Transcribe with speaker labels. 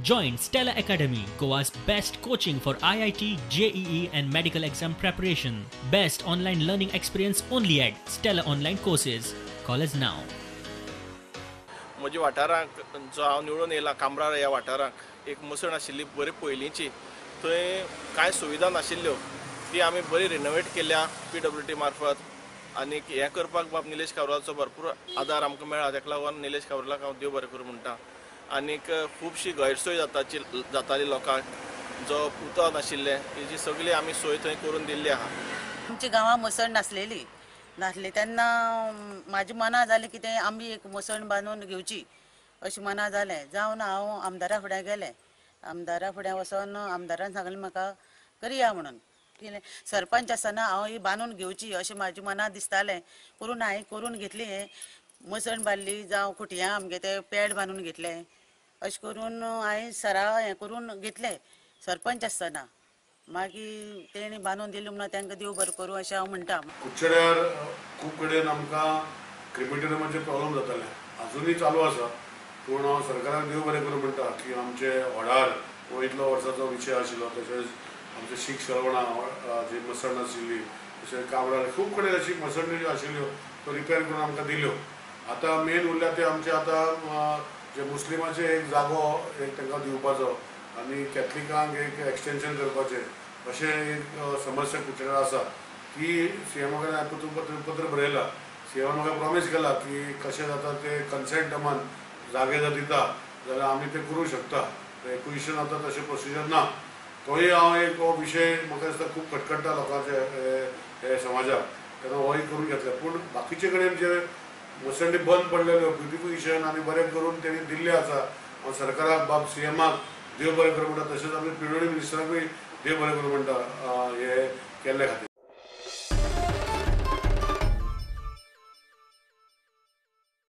Speaker 1: Join Stella Academy, Goa's best coaching for IIT, JEE and medical exam preparation. Best online learning experience only at Stella Online Courses. Call us now.
Speaker 2: म्हज्या वाठारांत जो हांव निवडून येयला कामरार ह्या वाठारांत एक मसण आशिल्ली बरी पयलींची, थंय कांय सुविधा नाशिल्ल्यो ती आमी बरी रिनोवेट केल्या PWD मार्फत. आनी हें करपाक बाब निलेश काब्रालाचो भरपूर आदार आमकां मेळ्ळा, ताका लागून निलेश काब्रालाक हांव देव बरें करूं म्हणटा. आनीक खुबशी गैरसोय जाताली लोकांक, जो उदक नाशिल्लें हेजी सगळी आमी सोय थंय करून दिल्ली आहा.
Speaker 3: आमच्या गांवांत मसण नासली तेन्ना म्हाजी मना जालें की तें आमी एक मसण बांदून घेवची अशें मना जालें. जावन हांव आमदारा फुड्यान गेलें. आमदारा फुड्यान वचोन आमदारान सांगलें म्हाका करया म्हणून. केलें सरपंच आसतना हांव ही बांदून घेवची अशें म्हाज्या मनांत दिसतालें. करून हांवें करून घेतली. हें मसण बांदली जावं खुटयां आमगे ते पॅड बांदून घेतले. अशें करून हांवें सराव हें करून घेतलें सरपंच आसतना. मागीर तेणी बांदून दिली म्हणून तांकां देव बरें करूं अशें हांव म्हणटा.
Speaker 4: कुडचड्यार खूब कडेन आमकां क्रिमिटेरियमाचे प्रॉब्लेम जाताले, अजुनूय चालू आसा. पूण हांव सरकाराक देव बरें करूं म्हणटा की आमचे व्हडार हो इतलो वर्साचो विशय आशिल्लो, तशेंच आमचे शीख सरवणां जी मसण आशिल्ली, तशेंच कामरार खूब कडेन अशी मसणी ज्यो आशिल्ल्यो त्यो रिपेर करून आमकां दिल्यो. आतां मेन उरल्या ते आमचे आतां जे मुस्लिमाचे एक जागो एक तांकां दिवपाचो आनी कॅथलिकांक एक एक्सटेंशन करपाचें अशें एक समस्या कुडचड्यार आसा. ती CMO कडेन पत्र बरयलां. CMO म्हाका प्रॉमीस केला की कशें जाता ते कन्सेंट टर्मान जागे जर दिता जाल्यार आमी ते करूं शकता. एक्विजिशन आतां तशें प्रोसिजर ना. तोय हांव एक हो विशय म्हाका दिसता खूब खटखट्टा लोकांचे हे समाजाक, तेन्ना होय करून घेतले. पूण बाकीचे कडेन जे मसणी बंद पडलेल्यो ब्युटिफिकेशन आनी बरें करून तेणी दिल्ले आसा. हांव सरकाराक बाब CMाक देव बरें करूं म्हणटा, तशेंच आमी PWD मिनिस्टराकूय देव बरें करूं म्हणटा हे केल्ले खातीर.